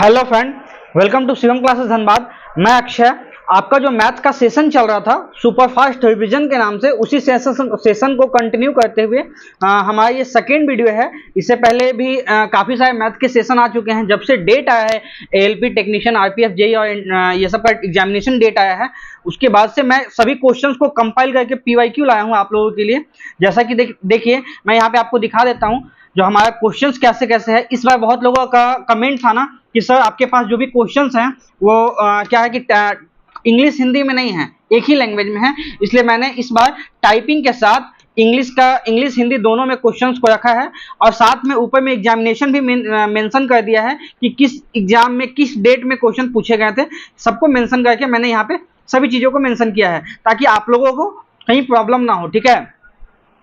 Hello friend, welcome to Shivam classes Dhanbad. मैं अक्षय। आपका जो मैथ का सेशन चल रहा था सुपर फास्ट रिवीजन के नाम से, उसी सेशन को कंटिन्यू करते हुए हमारा ये सेकेंड वीडियो है। इससे पहले भी काफ़ी सारे मैथ के सेशन आ चुके हैं। जब से डेट आया है एएलपी टेक्नीशियन, आरपीएफ, जेई और ये सब का एग्जामिनेशन डेट आया है, उसके बाद से मैं सभी क्वेश्चंस को कंपाइल करके पीवाईक्यू लाया हूँ आप लोगों के लिए। जैसा कि देखिए मैं यहाँ पे आपको दिखा देता हूँ जो हमारा क्वेश्चंस कैसे कैसे है। इस बार बहुत लोगों का कमेंट था ना कि सर आपके पास जो भी क्वेश्चंस हैं वो क्या है कि इंग्लिश हिंदी में नहीं है, एक ही लैंग्वेज में है। इसलिए मैंने इस बार टाइपिंग के साथ इंग्लिश हिंदी दोनों में क्वेश्चंस को रखा है, और साथ में ऊपर में एग्जामिनेशन भी मेंशन कर दिया है कि किस एग्जाम में किस डेट में क्वेश्चन पूछे गए थे। सबको मेंशन करके मैंने यहाँ पे सभी चीज़ों को मेंशन किया है ताकि आप लोगों को कहीं प्रॉब्लम ना हो। ठीक है,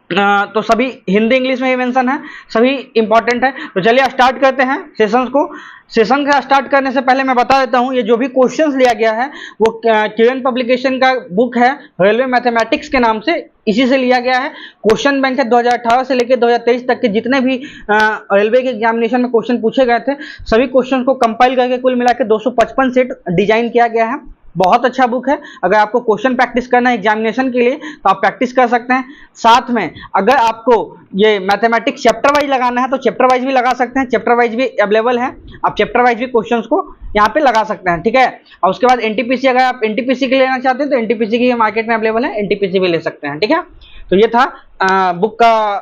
तो सभी हिंदी इंग्लिश में ही मेंशन है, सभी इंपॉर्टेंट है। तो चलिए स्टार्ट करते हैं सेशंस को। सेशन का स्टार्ट करने से पहले मैं बता देता हूं, ये जो भी क्वेश्चंस लिया गया है वो किरण पब्लिकेशन का बुक है रेलवे मैथमेटिक्स के नाम से, इसी से लिया गया है। क्वेश्चन बैंक है 2018 से लेकर 2023 तक के जितने भी रेलवे के एग्जामिनेशन में क्वेश्चन पूछे गए थे, सभी क्वेश्चन को कंपाइल करके कुल मिला के 255 सेट डिजाइन किया गया है। बहुत अच्छा बुक है। अगर आपको क्वेश्चन प्रैक्टिस करना है एग्जामिनेशन के लिए तो आप प्रैक्टिस कर सकते हैं। साथ में अगर आपको ये मैथमेटिक्स चैप्टर वाइज लगाना है तो चैप्टर वाइज भी लगा सकते हैं, चैप्टर वाइज भी अवेलेबल है। आप चैप्टर वाइज भी क्वेश्चंस को यहाँ पे लगा सकते हैं। ठीक है, और उसके बाद एनटीपीसी, अगर आप एनटीपीसी के लेना चाहते हैं तो एनटीपीसी की मार्केट में अवेलेबल है, एनटीपीसी भी ले सकते हैं। ठीक है, तो ये था बुक का,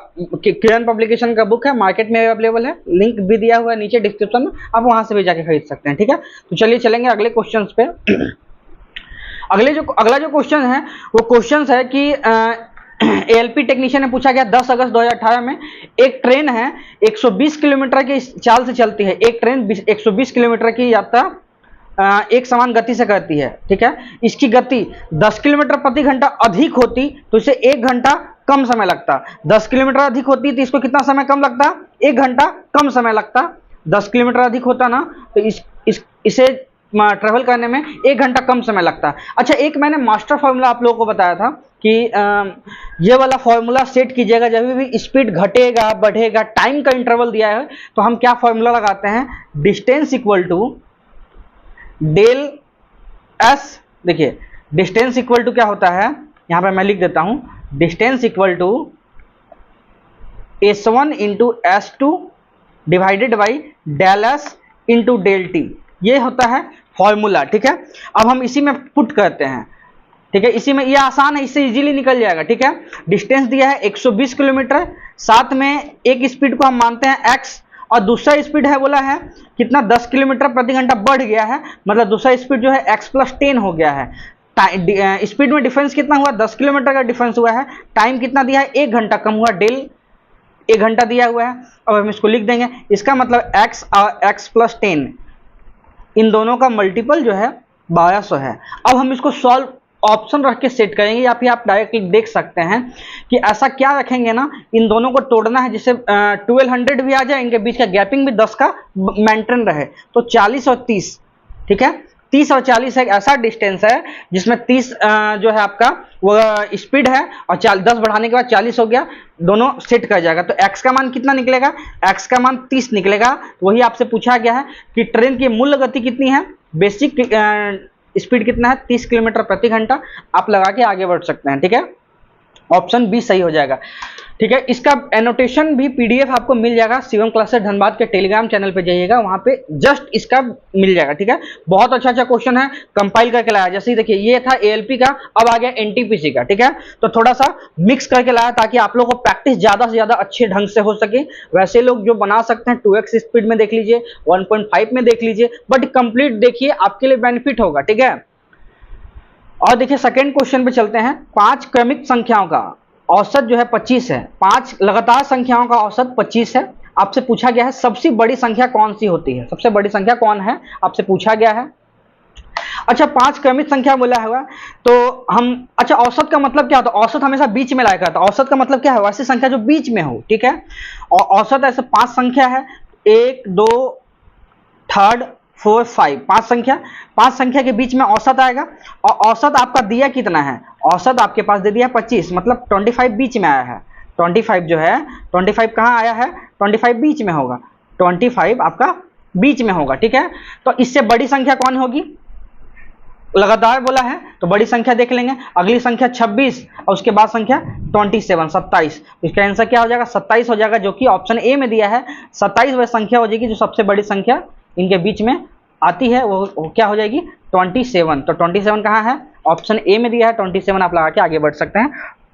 किरण पब्लिकेशन का बुक है, मार्केट में अवेलेबल है। लिंक भी दिया हुआ है नीचे डिस्क्रिप्शन में, आप वहां से भी जाके खरीद सकते हैं। ठीक है, तो चलिए चलेंगे अगले क्वेश्चन पे। अगला जो क्वेश्चन है वो क्वेश्चन है कि एएलपी टेक्नीशियन ने पूछा गया 10 अगस्त 2018 में एक ट्रेन है 120 किलोमीटर की चाल से चलती है। एक ट्रेन 120 किलोमीटर की यात्रा एक समान गति से करती है। ठीक है, इसकी गति 10 किलोमीटर प्रति घंटा अधिक होती तो इसे 1 घंटा कम समय लगता। 10 किलोमीटर अधिक होती तो इसको कितना समय कम लगता? 1 घंटा कम समय लगता। 10 किलोमीटर अधिक होता ना तो इसे ट्रेवल करने में 1 घंटा कम समय लगता है। अच्छा, एक मैंने मास्टर फॉर्मूला आप लोगों को बताया था कि ये वाला फॉर्मूला सेट कीजिएगा जब भी स्पीड घटेगा बढ़ेगा, टाइम का इंटरवल दिया है तो हम क्या फॉर्मूला लगाते हैं? Distance equal to del S. देखिए डिस्टेंस इक्वल टू क्या होता है, यहां पर मैं लिख देता हूं, distance equal to S1 into S2 divided by del S into del T, ये होता है फॉर्मूला। ठीक है, अब हम इसी में पुट करते हैं। ठीक है, इसी में ये आसान है, इससे इजीली निकल जाएगा। ठीक है, डिस्टेंस दिया है 120 किलोमीटर, साथ में एक स्पीड को हम मानते हैं x, और दूसरा स्पीड है बोला है कितना, 10 किलोमीटर प्रति घंटा बढ़ गया है, मतलब दूसरा स्पीड जो है x + 10 हो गया है। स्पीड में डिफरेंस कितना हुआ? 10 किलोमीटर का डिफरेंस हुआ है। टाइम कितना दिया है? 1 घंटा कम हुआ, डेल 1 घंटा दिया हुआ है। अब हम इसको लिख देंगे, इसका मतलब x और x + 10 इन दोनों का मल्टीपल जो है 1200 है। अब हम इसको सॉल्व ऑप्शन रख के सेट करेंगे, या फिर आप डायरेक्टली देख सकते हैं कि ऐसा क्या रखेंगे ना, इन दोनों को तोड़ना है जिससे 1200 भी आ जाए, इनके बीच का गैपिंग भी 10 का मेंटेन रहे, तो 40 और 30। ठीक है, 30 और 40 एक ऐसा डिस्टेंस है जिसमें 30 जो है आपका वो स्पीड है, और 10 बढ़ाने के बाद 40 हो गया, दोनों सेट कर जाएगा। तो x का मान कितना निकलेगा? x का मान 30 निकलेगा। वही आपसे पूछा गया है कि ट्रेन की मूल गति कितनी है, बेसिक स्पीड कितना है, 30 किलोमीटर प्रति घंटा। आप लगा के आगे बढ़ सकते हैं। ठीक है, ऑप्शन बी सही हो जाएगा। ठीक है, इसका एनोटेशन भी पीडीएफ आपको मिल जाएगा शिवम क्लासेस धनबाद के टेलीग्राम चैनल पे जाइएगा, वहां पे जस्ट इसका मिल जाएगा। ठीक है, बहुत अच्छा क्वेश्चन है, कंपाइल करके लाया। जैसे ही देखिए ये था एएलपी का, अब आ गया एनटीपीसी का। ठीक है, तो थोड़ा सा मिक्स करके लाया ताकि आप लोग को प्रैक्टिस ज्यादा से ज्यादा अच्छे ढंग से हो सके। वैसे लोग जो बना सकते हैं 2x स्पीड में देख लीजिए, 1.5 में देख लीजिए, बट कंप्लीट देखिए, आपके लिए बेनिफिट होगा। ठीक है, और देखिए सेकेंड क्वेश्चन पे चलते हैं। 5 क्रमिक संख्याओं का औसत जो है 25 है। 5 लगातार संख्याओं का औसत 25 है। आपसे पूछा गया है सबसे बड़ी संख्या कौन सी होती है, सबसे बड़ी संख्या कौन है, आपसे पूछा गया है। अच्छा, 5 क्रमिक संख्या बोला हुआ तो हम, अच्छा औसत का मतलब क्या होता है? औसत हमेशा बीच में लाया करता है। औसत का मतलब क्या है? वैसी संख्या जो बीच में हो। ठीक है, और औसत ऐसे 5 संख्या है, 1 2 3 4 5, 5 संख्या के बीच में औसत आएगा। और औसत आपका दिया कितना है? औसत आपके पास दे दिया 25, मतलब 25 बीच में आया है। 25 जो है, 25 कहाँ आया है? 25 बीच में होगा। 25 आपका बीच में होगा, ठीक है। तो इससे बड़ी संख्या कौन होगी, लगातार बोला है तो बड़ी संख्या देख लेंगे। अगली संख्या 26 और उसके बाद संख्या 27 27, इसका आंसर क्या हो जाएगा 27 हो जाएगा, जो कि ऑप्शन ए में दिया है। 27 वह संख्या हो जाएगी जो सबसे बड़ी संख्या इनके बीच में आती है, वो क्या हो जाएगी 27। तो 27 कहाँ है, ऑप्शन ए में दिया है 27, आप लगा के आगे बढ़ सकते हैं,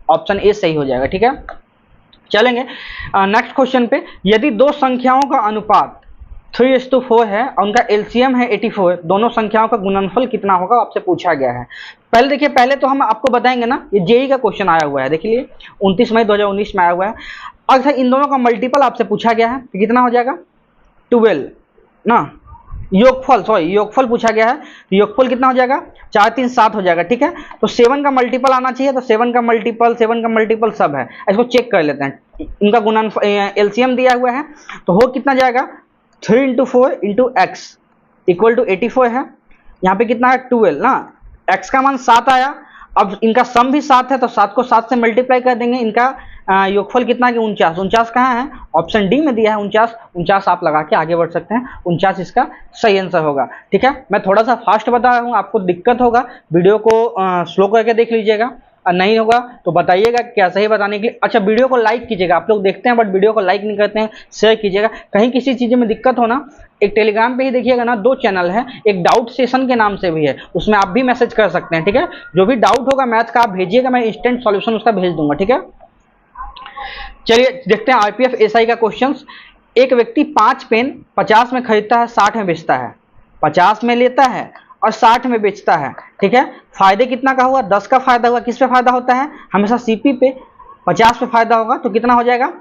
ऑप्शन ए सही हो जाएगा, ठीक है। चलेंगे नेक्स्ट क्वेश्चन पे। यदि दो संख्याओं का अनुपात 3:4 है और उनका एलसीएम है 84, दोनों संख्याओं का गुणनफल कितना होगा आपसे पूछा गया है। पहले देखिए, पहले तो हम आपको बताएंगे ना, ये जेई का क्वेश्चन आया हुआ है, देखिए 29 मई 2019 में आया हुआ है। अगर इन दोनों का मल्टीपल आपसे पूछा गया है तो कितना हो जाएगा 12 ना, योगफल पूछा गया है, तो योगफल कितना हो जाएगा 4 3 7 हो जाएगा, ठीक है। तो 7 का मल्टीपल आना चाहिए, तो 7 का मल्टीपल सब है, इसको चेक कर लेते हैं। इनका गुणनफल एलसीएम दिया हुआ है, तो हो कितना जाएगा 3 × 4 × x इक्वल टू 84 है। यहाँ पे कितना है 12 ना, x का मान 7 आया। अब इनका सम भी 7 है, तो 7 को 7 से मल्टीप्लाई कर देंगे। इनका योगफल कितना है 49, 49 कहाँ है, ऑप्शन डी में दिया है 49 आप लगा के आगे बढ़ सकते हैं, 49 इसका सही आंसर होगा, ठीक है। मैं थोड़ा सा फास्ट बता रहा हूँ, आपको दिक्कत होगा, वीडियो को स्लो करके देख लीजिएगा, और नहीं होगा तो बताइएगा क्या सही बताने के लिए। अच्छा, वीडियो को लाइक कीजिएगा, आप लोग देखते हैं बट वीडियो को लाइक नहीं करते हैं, शेयर कीजिएगा। कहीं किसी चीज़ में दिक्कत हो ना, एक टेलीग्राम पे ही देखिएगा ना, 2 चैनल है, एक डाउट सेशन के नाम से भी है, उसमें आप भी मैसेज कर सकते हैं, ठीक है। जो भी डाउट होगा मैथ का आप भेजिएगा, मैं इंस्टेंट सॉल्यूशन उसका भेज दूंगा, ठीक है। चलिए देखते हैं आरपीएफ एसआई का क्वेश्चन। एक व्यक्ति 5 पेन 50 में खरीदता है, 60 में बेचता है, 50 में लेता है और 60 में बेचता है, ठीक है। फायदे कितना का हुआ, 10 का फायदा हुआ। किस पे फायदा होता है, हमेशा सीपी पे। 50 पे फायदा होगा तो कितना हो जाएगा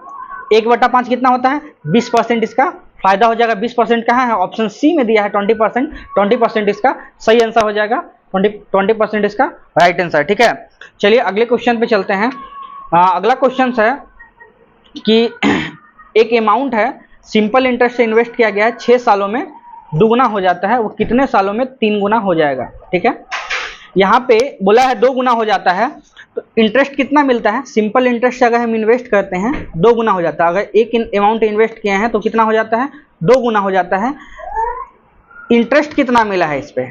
1/5 कितना होता है 20% इसका फायदा हो जाएगा। 20% कहाँ है, ऑप्शन सी में दिया है 20%, 20% इसका सही आंसर हो जाएगा, 20% इसका राइट आंसर, ठीक है। चलिए अगले क्वेश्चन पे चलते हैं। अगला क्वेश्चन है कि एक अमाउंट है, सिंपल इंटरेस्ट से इन्वेस्ट किया गया है, 6 सालों में दुगुना हो जाता है, वो कितने सालों में 3 गुना हो जाएगा, ठीक है। यहाँ पे बोला है 2 गुना हो जाता है, तो इंटरेस्ट कितना मिलता है, सिंपल इंटरेस्ट से अगर हम इन्वेस्ट करते हैं 2 गुना हो जाता है। अगर एक अमाउंट इन्वेस्ट किए हैं तो कितना हो जाता है 2 गुना हो जाता है। इंटरेस्ट कितना मिला है इस पे,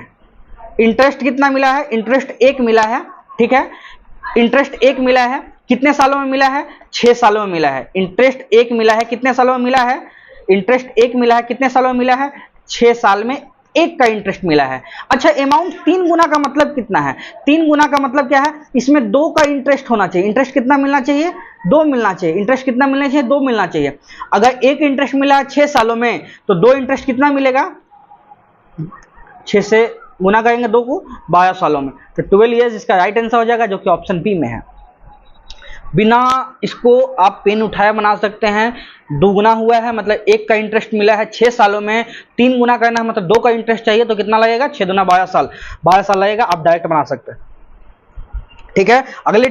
इंटरेस्ट कितना मिला है, इंटरेस्ट 1 मिला है, ठीक है। इंटरेस्ट 1 मिला है, कितने सालों में मिला है 6 सालों में मिला है। इंटरेस्ट 1 मिला है, कितने सालों में मिला है, इंटरेस्ट 1 मिला है, कितने सालों में मिला है 6 साल में 1 का इंटरेस्ट मिला है। अच्छा, अमाउंट 3 गुना का मतलब कितना है, 3 गुना का मतलब क्या है, इसमें 2 का इंटरेस्ट होना चाहिए। इंटरेस्ट कितना मिलना चाहिए 2 मिलना चाहिए, इंटरेस्ट कितना मिलना चाहिए 2 मिलना चाहिए। अगर 1 इंटरेस्ट मिला है 6 सालों में तो 2 इंटरेस्ट कितना मिलेगा, 6 से गुना करेंगे 2 को 12 सालों में, तो 12 ईयर्स इसका राइट आंसर हो जाएगा, जो कि ऑप्शन बी में है। बिना इसको आप पेन उठाए बना सकते हैं। 2 गुना हुआ है मतलब 1 का इंटरेस्ट मिला है 6 सालों में, 3 गुना करना है मतलब 2 का इंटरेस्ट चाहिए, तो कितना लगेगा 6 दूना 12 साल, 12 साल लगेगा, आप डायरेक्ट बना सकते हैं, ठीक है। अगले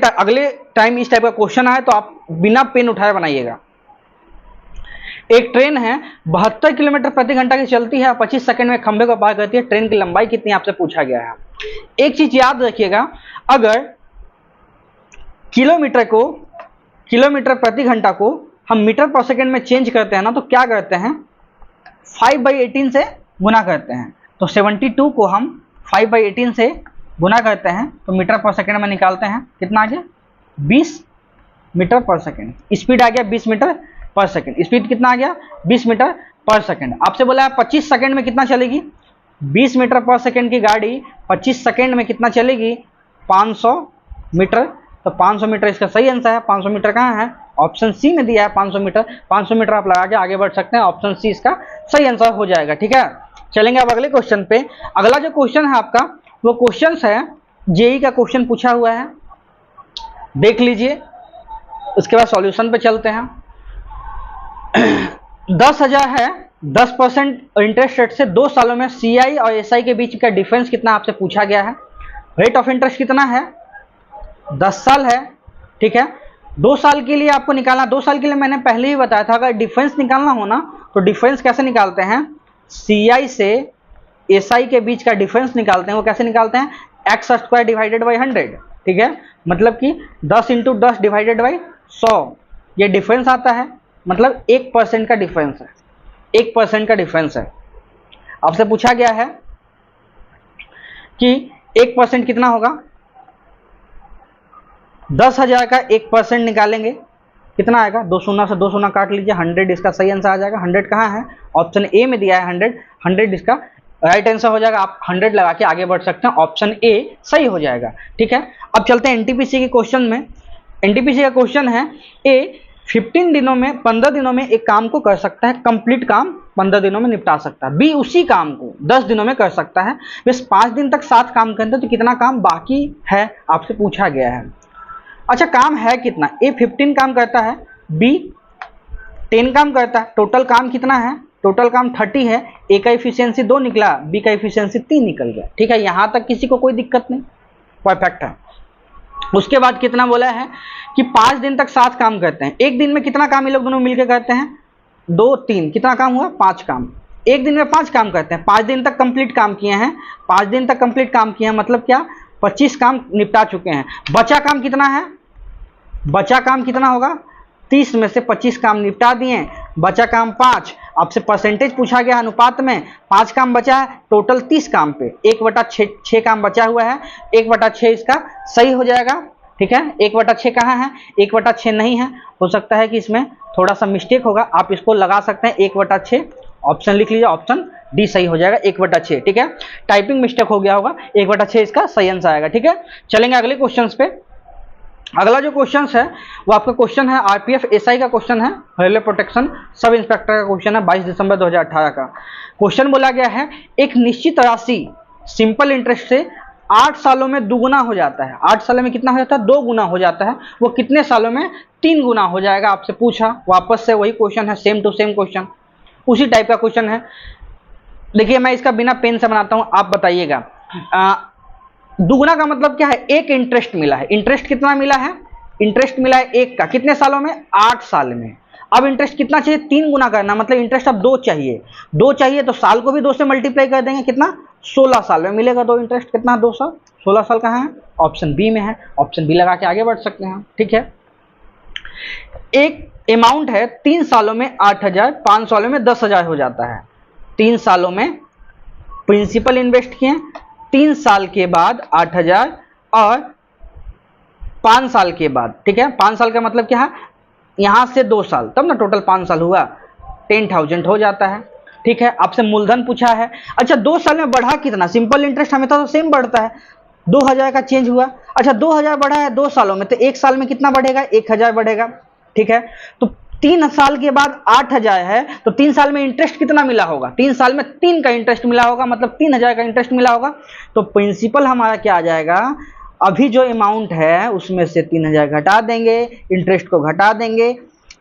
टाइम इस टाइप का क्वेश्चन आए तो आप बिना पेन उठाए बनाइएगा। एक ट्रेन है 72 किलोमीटर प्रति घंटा की चलती है, 25 सेकंड में खंभे को पार करती है, ट्रेन की लंबाई कितनी आपसे पूछा गया है। एक चीज याद रखिएगा, अगर किलोमीटर प्रति घंटा को हम मीटर पर सेकंड में चेंज करते हैं ना, तो क्या करते हैं 5/18 से गुना करते हैं। तो 72 को हम 5/18 से गुना करते हैं तो मीटर पर सेकंड में निकालते हैं, कितना आ गया 20 मीटर पर सेकंड। स्पीड आ गया 20 मीटर पर सेकंड, स्पीड कितना आ गया 20 मीटर पर सेकंड। आपसे बोला है 25 सेकंड में कितना चलेगी, 20 मीटर पर सेकंड की गाड़ी 25 सेकंड में कितना चलेगी 500 मीटर। तो 500 मीटर इसका सही आंसर है। 500 मीटर कहाँ है, ऑप्शन सी में दिया है 500 मीटर। 500 मीटर आप लगा के आगे बढ़ सकते हैं, ऑप्शन सी इसका सही आंसर हो जाएगा, ठीक है। चलेंगे अब अगले क्वेश्चन पे। अगला जो क्वेश्चन है आपका वो क्वेश्चन है जेई का क्वेश्चन पूछा हुआ है, देख लीजिए, उसके बाद सॉल्यूशन पे चलते हैं। 10,000 है, 10% इंटरेस्ट रेट से 2 सालों में सीआई और एसआई के बीच का डिफरेंस कितना आपसे पूछा गया है। रेट ऑफ इंटरेस्ट कितना है 10 साल है, ठीक है। 2 साल के लिए आपको निकालना, 2 साल के लिए मैंने पहले ही बताया था, अगर डिफरेंस निकालना हो ना तो डिफरेंस कैसे निकालते हैं, सीआई से एसआई के बीच का डिफरेंस निकालते हैं। वो कैसे निकालते हैं, x² / 100, ठीक है। मतलब कि 10 × 10 / 100 ये डिफरेंस आता है, मतलब 1% का डिफरेंस है, 1% का डिफरेंस है, आपसे पूछा गया है कि 1% कितना होगा, 10,000 का 1% निकालेंगे कितना आएगा, 2 शून्य से 2 शून्य काट लीजिए, 100 इसका सही आंसर आ जाएगा। 100 कहाँ है, ऑप्शन ए में दिया है 100, 100 इसका राइट आंसर हो जाएगा। आप 100 लगा के आगे बढ़ सकते हैं, ऑप्शन ए सही हो जाएगा। ठीक है, अब चलते हैं एनटीपीसी के क्वेश्चन में। एनटीपीसी का क्वेश्चन है, ए 15 दिनों में 15 दिनों में एक काम को कर सकता है, कंप्लीट काम 15 दिनों में निपटा सकता है। बी उसी काम को 10 दिनों में कर सकता है। बस 5 दिन तक 7 काम करते हैं तो कितना काम बाकी है, आपसे पूछा गया है। अच्छा, काम है कितना, ए 15 काम करता है, बी 10 काम करता है, टोटल काम कितना है, टोटल काम 30 है। ए का इफिशियंसी 2 निकला, बी का इफिशियंसी 3 निकल गया। ठीक है, यहां तक किसी को कोई दिक्कत नहीं, परफेक्ट है। उसके बाद कितना बोला है कि 5 दिन तक 7 काम करते हैं। एक दिन में कितना काम ये लोग दोनों मिलकर करते हैं, 2 3, कितना काम हुआ, 5 काम। एक दिन में 5 काम करते हैं, 5 दिन तक कंप्लीट काम किए हैं, 5 दिन तक कंप्लीट काम किए हैं, मतलब क्या, 25 काम निपटा चुके हैं। बचा काम कितना है, बचा काम कितना होगा, 30 में से 25 काम निपटा दिए, बचा काम 5। आपसे परसेंटेज पूछा गया अनुपात में, 5 काम बचा है, टोटल 30 काम पे 1/6 काम बचा हुआ है, 1/6 इसका सही हो जाएगा। ठीक है, 1/6 कहाँ है, 1/6 नहीं है, हो सकता है कि इसमें थोड़ा सा मिस्टेक होगा, आप इसको लगा सकते हैं 1/6, ऑप्शन लिख लीजिए, ऑप्शन डी सही हो जाएगा 1/6। ठीक है, टाइपिंग मिस्टेक हो गया होगा, 1/6 इसका सही आंसर आएगा। ठीक है, चलेंगे अगले क्वेश्चन पे। अगला जो क्वेश्चन है वो आपका क्वेश्चन है आरपीएफ एसआई का क्वेश्चन है, रेलवे प्रोटेक्शन सब इंस्पेक्टर का क्वेश्चन है, 22 दिसंबर 2018 का। क्वेश्चन बोला गया है, एक निश्चित राशि सिंपल इंटरेस्ट से 8 सालों में दुगुना हो जाता है। 8 सालों में कितना हो जाता है, 2 गुना हो जाता है। वो कितने सालों में 3 गुना हो जाएगा, आपसे पूछा। वापस से वही क्वेश्चन है, सेम टू सेम क्वेश्चन, उसी टाइप का क्वेश्चन है। देखिए, मैं इसका बिना पेन से बनाता हूं, आप बताइएगा। दुगुना का मतलब क्या है, एक इंटरेस्ट मिला है। इंटरेस्ट कितना मिला है, इंटरेस्ट मिला है 1 का, कितने सालों में, 8 साल में। अब इंटरेस्ट कितना चाहिए, 3 गुना करना, मतलब इंटरेस्ट अब 2 चाहिए। 2 चाहिए तो साल को भी 2 से मल्टीप्लाई कर देंगे, कितना, 16 साल में मिलेगा 2 इंटरेस्ट। कितना, 2 साल, 16 साल कहाँ है, ऑप्शन बी में है, ऑप्शन बी लगा के आगे बढ़ सकते हैं। ठीक है, एक अमाउंट है 3 सालों में 8,000, 5 सालों में 10,000 हो जाता है। 3 सालों में प्रिंसिपल इन्वेस्ट किए, 3 साल के बाद 8,000 और 5 साल के बाद, ठीक है, 5 साल का मतलब क्या है, यहां से 2 साल, तब ना टोटल 5 साल हुआ, 10,000 हो जाता है। ठीक है, आपसे मूलधन पूछा है। अच्छा, 2 साल में बढ़ा कितना, सिंपल इंटरेस्ट हमेशा तो सेम बढ़ता है, 2,000 का चेंज हुआ। अच्छा, 2,000 बढ़ा है 2 सालों में, तो 1 साल में कितना बढ़ेगा, 1,000 बढ़ेगा। ठीक है, तो 3 साल के बाद 8,000 है, तो 3 साल में इंटरेस्ट कितना मिला होगा, 3 साल में 3 का इंटरेस्ट मिला होगा, मतलब 3,000 का इंटरेस्ट मिला होगा। तो प्रिंसिपल हमारा क्या आ जाएगा, अभी जो अमाउंट है उसमें से 3,000 घटा देंगे, इंटरेस्ट को घटा देंगे,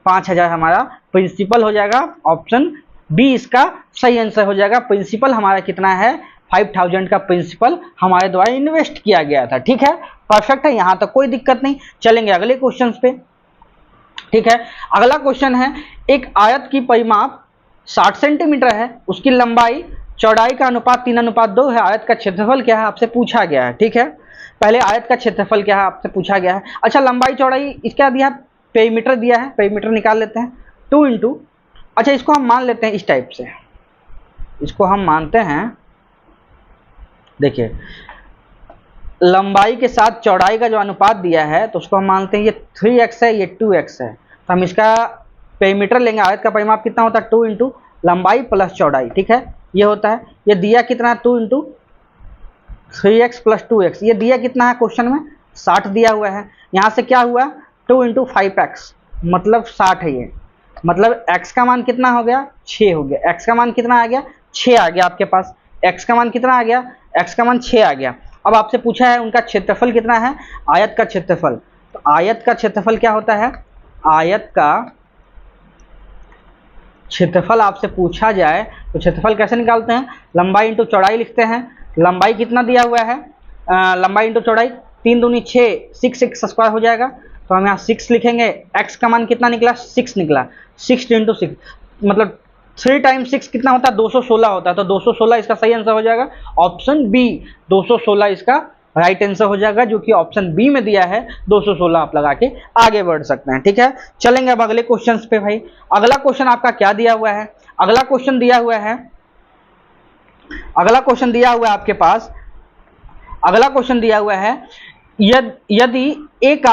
5,000 हमारा प्रिंसिपल हो जाएगा। ऑप्शन बी इसका सही आंसर हो जाएगा। प्रिंसिपल हमारा कितना है, 5,000 का प्रिंसिपल हमारे द्वारा इन्वेस्ट किया गया था। ठीक है, परफेक्ट है, यहां तक कोई दिक्कत नहीं। चलेंगे अगले क्वेश्चन पे। ठीक है, अगला क्वेश्चन है, एक आयत की परिमाप 60 सेंटीमीटर है, उसकी लंबाई चौड़ाई का अनुपात 3:2 है। आयत का क्षेत्रफल क्या है, आपसे पूछा गया है। ठीक है, पहले आयत का क्षेत्रफल क्या है आपसे पूछा गया है। अच्छा, लंबाई चौड़ाई इसका दिया, पेरीमीटर दिया है, पेरीमीटर निकाल लेते हैं, 2 इंटू, अच्छा इसको हम मान लेते हैं इस टाइप से, इसको हम मानते हैं, देखिए लंबाई के साथ चौड़ाई का जो अनुपात दिया है तो उसको हम मानते हैं ये 3x है, ये 2x है, तो हम इसका पेरीमीटर लेंगे। आयत का परिमाप कितना होता है, 2 इंटू लंबाई प्लस चौड़ाई। ठीक है, ये होता है, ये दिया कितना है, 2 इंटू 3x प्लस 2x, ये दिया कितना है क्वेश्चन में, 60 दिया हुआ है। यहाँ से क्या हुआ, 2 इंटू 5x, मतलब 60 है ये, मतलब x का मान कितना हो गया, 6 हो गया। x का मान कितना आ गया, 6 आ गया आपके पास। x का मान कितना आ गया, x का मान 6 आ गया। अब आपसे पूछा है उनका क्षेत्रफल कितना है, आयत का क्षेत्रफल। तो आयत का क्षेत्रफल क्या होता है, आयत का क्षेत्रफल आपसे पूछा जाए तो क्षेत्रफल कैसे निकालते हैं, लंबाई इंटू चौड़ाई लिखते हैं। लंबाई कितना दिया हुआ है, लंबाई इंटू चौड़ाई, 3 दूनी 6, 6 स्क्वायर हो जाएगा, तो हम यहाँ 6 लिखेंगे। x का मान कितना निकला, 6 निकला, 6 इंटू 6 मतलब 3 टाइम्स 6 कितना होता है, 216 होता है, तो 216 इसका सही आंसर हो जाएगा। ऑप्शन बी 216 इसका राइट आंसर हो जाएगा, जो कि ऑप्शन बी में दिया है। 216 आप लगा के आगे बढ़ सकते हैं। ठीक है, चलेंगे अब अगले क्वेश्चन पे। भाई अगला क्वेश्चन आपका क्या दिया हुआ है, अगला क्वेश्चन दिया हुआ है अगला क्वेश्चन दिया हुआ है आपके पास, अगला क्वेश्चन दिया हुआ है यदि एक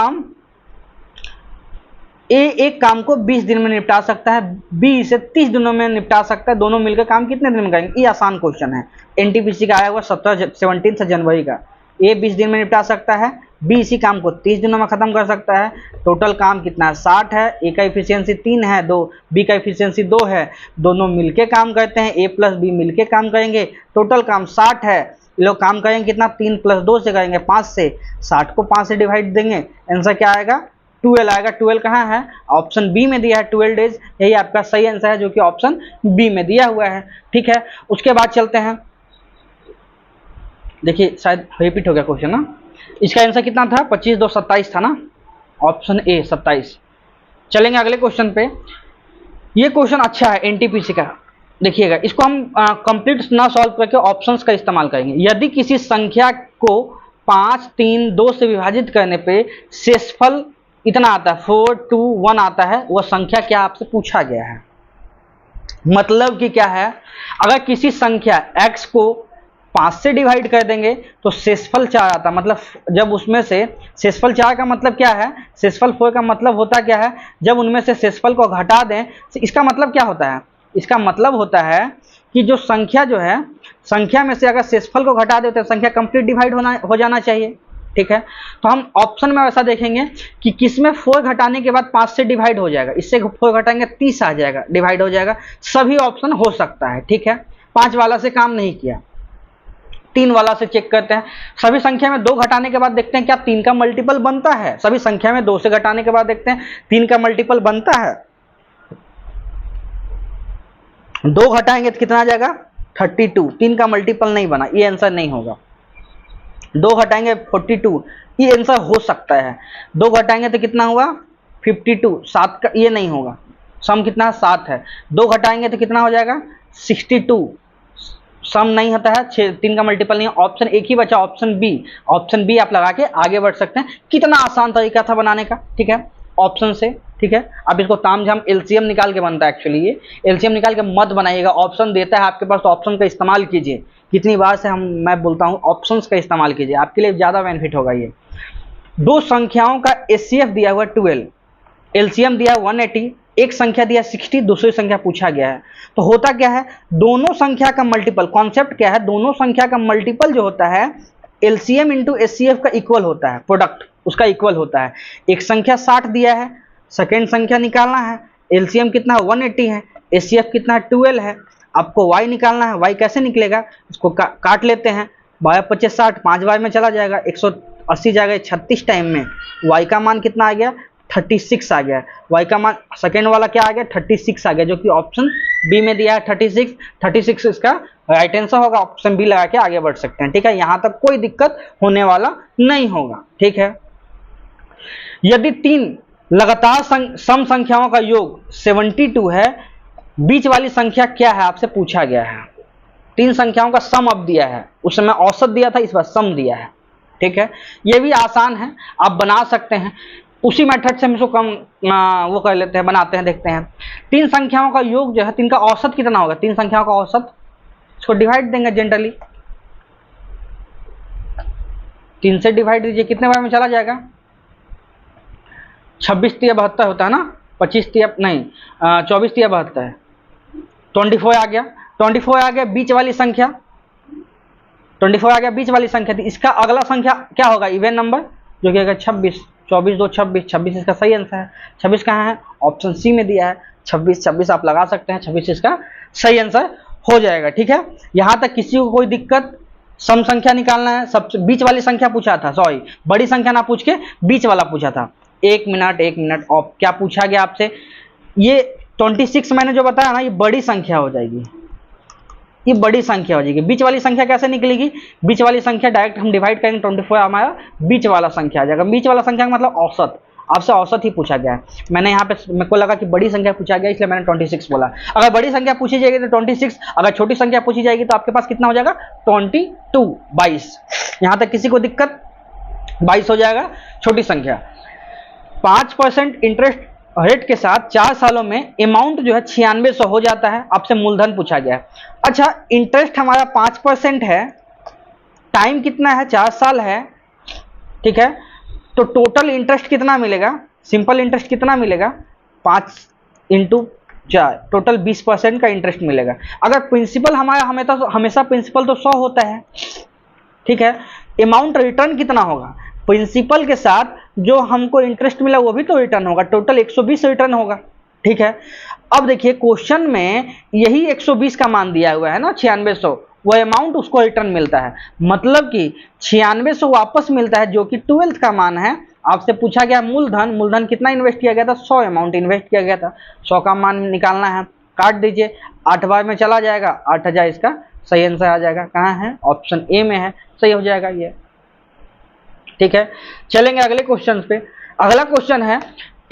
काम को 20 दिन में निपटा सकता है, बी इसे 30 दिनों में निपटा सकता है, दोनों मिलकर काम कितने दिन में करेंगे? ये आसान क्वेश्चन है, एनटीपीसी का आया हुआ 17 जनवरी का। ए 20 दिन में निपटा सकता है, बी इसी काम को 30 दिनों में खत्म कर सकता है। टोटल काम कितना है? 60 है। ए का इफिशियंसी 3 है, बी का इफिशियंसी 2 है, दोनों मिलके काम करते हैं, ए प्लस बी मिलके काम करेंगे, टोटल काम 60 है। ये लोग काम करेंगे कितना? 3 + 2 से करेंगे, 5 से। 60 को 5 से डिवाइड देंगे, आंसर क्या आएगा? 12 आएगा। 12 कहाँ है? ऑप्शन बी में दिया है, 12 डेज। यही आपका सही आंसर है जो कि ऑप्शन बी में दिया हुआ है। ठीक है, उसके बाद चलते हैं, देखिए शायद रिपीट हो गया क्वेश्चन ना। इसका आंसर कितना था? 25 2 27 था ना, ऑप्शन ए 27। चलेंगे अगले क्वेश्चन पे। ये क्वेश्चन अच्छा है एनटीपीसी का, देखिएगा इसको हम कंप्लीट ना सॉल्व करके ऑप्शंस का इस्तेमाल करेंगे। यदि किसी संख्या को 5 3 2 से विभाजित करने पे शेषफल इतना आता है, 4 2 1 आता है, वह संख्या क्या आपसे पूछा गया है। मतलब कि क्या है, अगर किसी संख्या x को 5 से डिवाइड कर देंगे तो शेषफल 4 आता है। मतलब जब उसमें से शेषफल 4 का मतलब क्या है, शेषफल 4 का मतलब होता क्या है, जब उनमें से शेषफल को घटा दें, इसका मतलब क्या होता है? इसका मतलब होता है कि जो संख्या जो है, संख्या में से अगर शेषफल को घटा देते हैं, संख्या कंप्लीट डिवाइड हो जाना चाहिए। ठीक है, तो हम ऑप्शन में ऐसा देखेंगे कि किसमें 4 घटाने के बाद 5 से डिवाइड हो जाएगा, इससे 4 घटाएंगे 30 आ जाएगा, डिवाइड हो जाएगा। सभी ऑप्शन हो सकता है। ठीक है, 5 वाला से काम नहीं किया, 3 वाला से चेक करते हैं। सभी संख्या में 2 घटाने के बाद देखते हैं क्या 3 का मल्टीपल बनता है। सभी संख्या में 2 से घटाने के बाद देखते हैं 3 का मल्टीपल बनता है। 2 घटाएंगे तो कितना आ जाएगा? 32। 3 का मल्टीपल नहीं बना, ये आंसर नहीं होगा। 2 घटाएंगे 42, ये आंसर हो सकता है। 2 घटाएंगे तो कितना हुआ? 52। 7 का ये नहीं होगा, सम कितना? 7 है। 2 घटाएंगे तो कितना हो जाएगा? 62। सम नहीं होता है, 3 का मल्टीपल नहीं है। ऑप्शन एक ही बचा, ऑप्शन बी। ऑप्शन बी आप लगा के आगे बढ़ सकते हैं। कितना आसान तरीका था बनाने का। ठीक है, ऑप्शन से। ठीक है, अब इसको तामझाम एलसीएम निकाल के बनता है। एक्चुअली ये एलसीएम निकाल के मत बनाइएगा, ऑप्शन देता है आपके पास तो ऑप्शन का इस्तेमाल कीजिए। कितनी बार से मैं बोलता हूँ ऑप्शंस का इस्तेमाल कीजिए, आपके लिए ज़्यादा बेनिफिट होगा। ये 2 संख्याओं का एचसीएफ दिया हुआ 12, एलसीएम दिया 180, एक संख्या दिया 60, दूसरी संख्या पूछा गया है। तो होता क्या है, दोनों संख्या का मल्टीपल, कॉन्सेप्ट क्या है, दोनों संख्या का मल्टीपल जो होता है एलसीएम इंटू एचसीएफ का इक्वल होता है, प्रोडक्ट उसका इक्वल होता है। एक संख्या 60 दिया है, सेकेंड संख्या निकालना है, एलसीएम कितना है? 180 है, एचसीएफ कितना है? 12 है। आपको y निकालना है, y कैसे निकलेगा? इसको काट लेते हैं, 12 25 60, 5 बार में चला जाएगा, 180 जाएगा 36 टाइम में। y का मान कितना आ गया? 36 आ गया। y का मान सेकेंड वाला क्या आ गया? 36 आ गया, जो कि ऑप्शन बी में दिया है 36 इसका राइट आंसर होगा। ऑप्शन बी लगा के आगे बढ़ सकते हैं। ठीक है, यहां तक कोई दिक्कत होने वाला नहीं होगा। ठीक है, यदि 3 लगातार सम संख्याओं का योग 72 है, बीच वाली संख्या क्या है आपसे पूछा गया है। 3 संख्याओं का सम अब दिया है, उस समय औसत दिया था, इस बार सम दिया है। ठीक है, ये भी आसान है, आप बना सकते हैं। उसी मेथड से हम इसको वो कर लेते हैं, बनाते हैं, देखते हैं। 3 संख्याओं का योग जो है, 3 का औसत कितना होगा? 3 संख्याओं का औसत, इसको डिवाइड देंगे जनरली, 3 से डिवाइड दीजिए, कितने बार में चला जाएगा? 26 3 72 होता है ना, 25 3 नहीं 24 3 72, 24 आ गया। 24 आ गया बीच वाली संख्या, 24 आ गया बीच वाली संख्या थी। इसका अगला संख्या क्या होगा? इवन नंबर, जो कि अगर 26, 24 2 26, 26 इसका सही आंसर है। 26 कहाँ है? ऑप्शन सी में दिया है 26 आप लगा सकते हैं, 26 इसका सही आंसर हो जाएगा। ठीक है, यहां तक किसी को कोई दिक्कत? सम संख्या निकालना है, सबसे बीच वाली संख्या पूछा था, सॉरी बड़ी संख्या ना पूछ के बीच वाला पूछा था। 1 मिनट ऑफ क्या पूछा गया आपसे? ये 26 मैंने जो बताया ना, ये बड़ी संख्या हो जाएगी, ये बड़ी संख्या हो जाएगी। बीच वाली संख्या कैसे निकलेगी? बीच वाली संख्या डायरेक्ट हम डिवाइड करेंगे, 24 हमारा बीच वाला संख्या आ जाएगा। बीच वाला संख्या का मतलब औसत, आपसे औसत ही पूछा गया है। मैंने यहाँ पे, मेरे को लगा कि बड़ी संख्या पूछा गया, इसलिए मैंने 26 बोला। अगर बड़ी संख्या पूछी जाएगी तो 26, अगर छोटी संख्या पूछी जाएगी तो आपके पास कितना हो जाएगा? 22। यहाँ तक किसी को दिक्कत? 22 हो जाएगा छोटी संख्या। 5% इंटरेस्ट रेट के साथ 4 सालों में अमाउंट जो है 9600 हो जाता है। आपसे मूलधन पूछा गया है। अच्छा, इंटरेस्ट हमारा 5% है, टाइम कितना है, 4 साल है, ठीक है। तो टोटल इंटरेस्ट कितना मिलेगा, सिंपल इंटरेस्ट कितना मिलेगा, 5 इंटू 4, टोटल 20% का इंटरेस्ट मिलेगा। अगर प्रिंसिपल हमारा हमेशा प्रिंसिपल तो 100 होता है, ठीक है। अमाउंट रिटर्न कितना होगा, प्रिंसिपल के साथ जो हमको इंटरेस्ट मिला वो भी तो रिटर्न होगा, टोटल 120 रिटर्न होगा, ठीक है। अब देखिए क्वेश्चन में यही 120 का मान दिया हुआ है ना, 9600, वो अमाउंट उसको रिटर्न मिलता है, मतलब कि 9600 वापस मिलता है, जो कि 12th का मान है। आपसे पूछा गया मूलधन कितना इन्वेस्ट किया गया था, 100 अमाउंट इन्वेस्ट किया गया था, 100 का मान निकालना है। काट दीजिए, 8 बार में चला जाएगा, 8000 इसका सही आंसर आ जाएगा। कहाँ है, ऑप्शन ए में है, सही हो जाएगा ये, ठीक है। चलेंगे अगले क्वेश्चन पे। अगला क्वेश्चन है,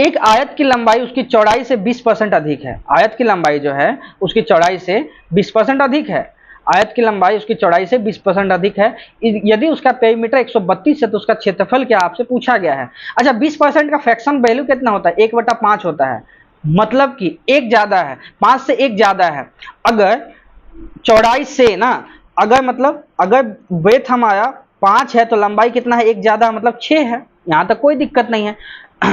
एक आयत की लंबाई उसकी चौड़ाई से 20% अधिक है। आयत की लंबाई जो है उसकी चौड़ाई से 20% अधिक है। आयत की लंबाई उसकी चौड़ाई से 20% अधिक है। यदि उसका पेरीमीटर 132 है तो उसका क्षेत्रफल क्या, आपसे पूछा गया है। अच्छा, 20% का फ्रैक्शन वैल्यू कितना होता है, 1/5 होता है, मतलब कि एक ज्यादा है, 5 से एक ज्यादा है। अगर चौड़ाई से ना, अगर ब्रेथ हमारा 5 है तो लंबाई कितना है, एक ज्यादा है, मतलब 6 है। यहाँ तक कोई दिक्कत नहीं है।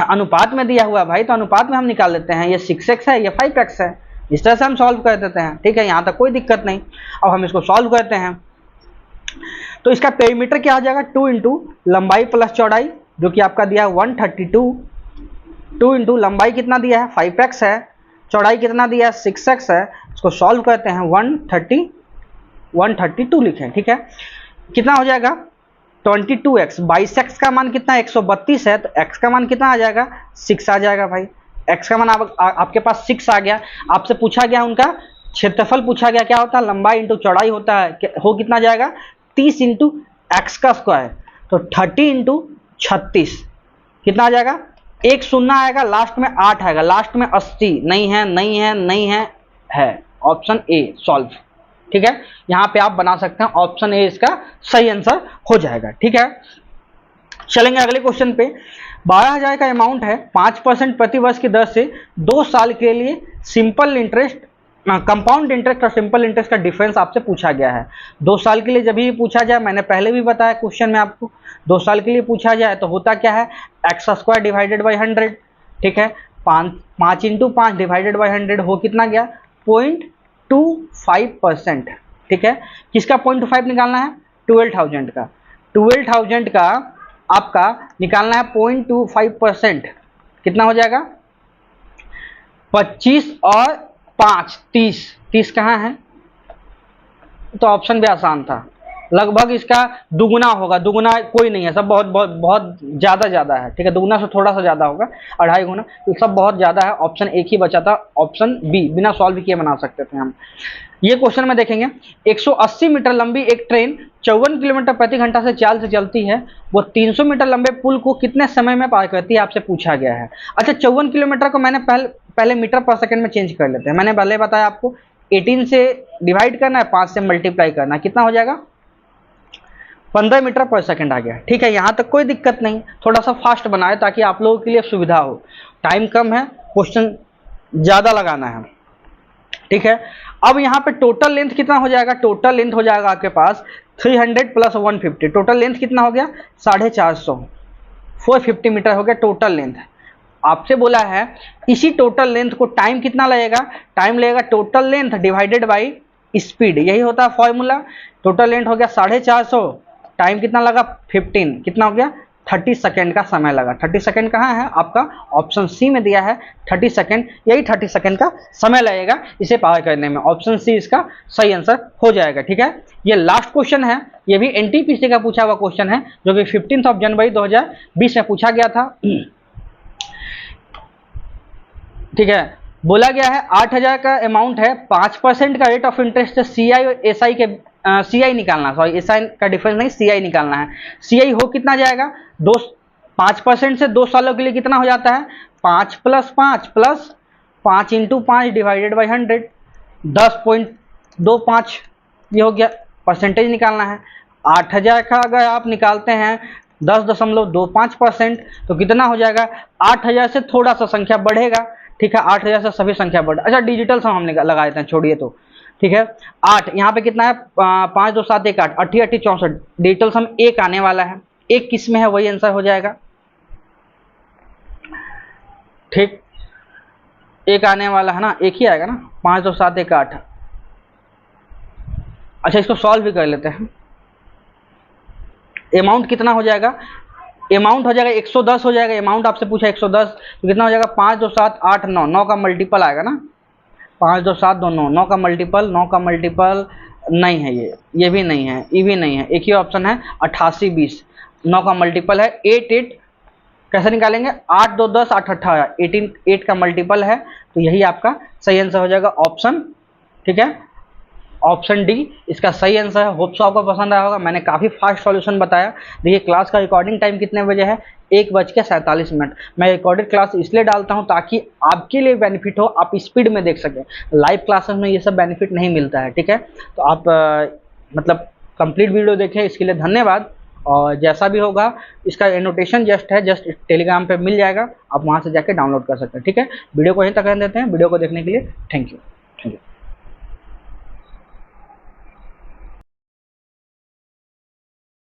अनुपात में दिया हुआ भाई, तो अनुपात में हम निकाल लेते हैं, ये 6x है, ये 5x है, इस तरह से हम सॉल्व कर देते हैं, ठीक है। यहाँ तक कोई दिक्कत नहीं। अब हम इसको सॉल्व करते हैं, तो इसका पेरीमीटर क्या आ जाएगा, 2 इंटू लंबाई प्लस चौड़ाई, जो कि आपका दिया है 132, 2 इंटू लंबाई कितना दिया है 5x है, चौड़ाई कितना दिया है 6x है। इसको सॉल्व करते हैं, 132 लिखें, ठीक है। कितना हो जाएगा 22x, 22x का मान कितना है 132 है, तो x का मान कितना आ जाएगा 6 आ जाएगा भाई। x का मान आपके पास 6 आ गया। आपसे पूछा गया उनका क्षेत्रफल, पूछा गया क्या होता है, लंबाई इंटू चौड़ाई होता है, हो कितना जाएगा 30 इंटू एक्स का स्क्वायर, तो 30 इंटू 36 कितना आ जाएगा, एक शून्य आएगा, लास्ट में 8 आएगा, लास्ट में 80 नहीं है, नहीं है, नहीं है, है ऑप्शन ए सॉल्व, ठीक है। यहां पे आप बना सकते हैं, ऑप्शन ए इसका सही आंसर हो जाएगा, ठीक है। चलेंगे अगले क्वेश्चन पे। 12,000 का अमाउंट है, 5% प्रति वर्ष की दर से 2 साल के लिए सिंपल इंटरेस्ट, कंपाउंड इंटरेस्ट और सिंपल इंटरेस्ट का डिफरेंस आपसे पूछा गया है। 2 साल के लिए जब भी पूछा जाए, मैंने पहले भी बताया क्वेश्चन में आपको, 2 साल के लिए पूछा जाए तो होता क्या है, एक्स स्क्वायर डिवाइडेड बाई 100, ठीक है। 5 इंटू 5 डिवाइडेड बाई 100 हो कितना गया 0.25%, ठीक है। किसका 0.25 निकालना है, 12,000 का, 12,000 का आपका निकालना है 0.25%, कितना हो जाएगा 25 और 5 30, 30 कहाँ है, तो ऑप्शन भी आसान था, लगभग इसका दुगुना होगा, दुगुना कोई नहीं है, सब बहुत बहुत बहुत ज्यादा है, ठीक है। दुगुना से थोड़ा सा ज्यादा होगा, 2.5 गुना, तो सब बहुत ज्यादा है। ऑप्शन एक ही बचा था, ऑप्शन बी, बिना सॉल्व किए बना सकते थे हम। ये क्वेश्चन में देखेंगे, 180 मीटर लंबी एक ट्रेन 54 किलोमीटर प्रति घंटा से चाल से चलती है, वो 300 मीटर लंबे पुल को कितने समय में पार करती है, आपसे पूछा गया है। अच्छा, 54 किलोमीटर को मैंने पहले मीटर पर सेकंड में चेंज कर लेते हैं। मैंने पहले बताया आपको 18 से डिवाइड करना है, 5 से मल्टीप्लाई करना है, कितना हो जाएगा 15 मीटर पर सेकंड आ गया, ठीक है। यहां तक कोई दिक्कत नहीं, थोड़ा सा फास्ट बनाए ताकि आप लोगों के लिए सुविधा हो, टाइम कम है, क्वेश्चन ज्यादा लगाना है, ठीक है। अब यहाँ पे टोटल लेंथ कितना हो जाएगा, टोटल लेंथ हो जाएगा आपके पास 300 प्लस 150, टोटल लेंथ कितना हो गया 450, 450 मीटर हो गया टोटल लेंथ। आपसे बोला है इसी टोटल लेंथ को टाइम कितना लगेगा, टाइम लगेगा total length divided by speed, यही होता है फॉर्मूला। टोटल लेंथ हो गया 450, टाइम कितना लगा 15, कितना हो गया 30 सेकेंड का समय लगा। 30 सेकेंड कहाँ है आपका, ऑप्शन सी में दिया है 30 सेकेंड, यही 30 सेकेंड का समय लगेगा इसे पार करने में, ऑप्शन सी इसका सही आंसर हो जाएगा, ठीक है। ये लास्ट क्वेश्चन है, ये भी एनटीपीसी का पूछा हुआ क्वेश्चन है, जो कि 15 जनवरी 2020 में पूछा गया था, ठीक है। बोला गया है 8,000 का अमाउंट है, 5% का रेट ऑफ इंटरेस्ट है, सीआई और एसआई के सीआई निकालना, सॉरी एसआई का डिफरेंस नहीं, सीआई निकालना है। सीआई हो कितना जाएगा 5% से 2 सालों के लिए कितना हो जाता है 5 प्लस 5 इंटू 5 डिवाइडेड बाई 100, 10.25, ये हो गया, परसेंटेज निकालना है। 8,000 का अगर आप निकालते हैं 10.25%, तो कितना हो जाएगा 8000 से थोड़ा सा संख्या बढ़ेगा, ठीक है, 8000 से सभी संख्या बढ़, अच्छा डिजिटल सम हमने लगा देते हैं, छोड़िए तो, ठीक है। 8 यहाँ पे कितना है 5 2 7 1 8 80 80 64, डिजिटल सम 1 आने वाला है, 1 किस में है वही आंसर हो जाएगा, ठीक, 1 आने वाला है ना, 1 ही आएगा ना, 5 2 7 1 8। अच्छा इसको सॉल्व भी कर लेते हैं। अमाउंट कितना हो जाएगा, अमाउंट हो जाएगा 110 हो जाएगा, अमाउंट आपसे पूछा 110, तो कितना हो जाएगा 5 2 7 8 9, 9 का मल्टीपल आएगा ना, 5 2 7 2 9, 9 का मल्टीपल, 9 का मल्टीपल नहीं है, ये भी नहीं है, ये भी नहीं है, एक ही ऑप्शन है 88 20, 9 का मल्टीपल है 8 8, कैसे निकालेंगे 8 2 10 8 18, 18 8 का मल्टीपल है, तो यही आपका सही आंसर हो जाएगा ऑप्शन, ठीक है, ऑप्शन डी इसका सही आंसर है। होप सो आपको पसंद आया होगा, मैंने काफ़ी फास्ट सॉल्यूशन बताया। देखिए क्लास का रिकॉर्डिंग टाइम कितने बजे है, 1:47। मैं रिकॉर्डेड क्लास इसलिए डालता हूं ताकि आपके लिए बेनिफिट हो, आप स्पीड में देख सकें, लाइव क्लासेस में ये सब बेनिफिट नहीं मिलता है, ठीक है। तो आप मतलब कंप्लीट वीडियो देखें, इसके लिए धन्यवाद। और जैसा भी होगा इसका एनोटेशन जस्ट टेलीग्राम पे मिल जाएगा, आप वहाँ से जाके डाउनलोड कर सकते हैं, ठीक है। वीडियो को यहीं तक रहने देते हैं, वीडियो को देखने के लिए थैंक यू।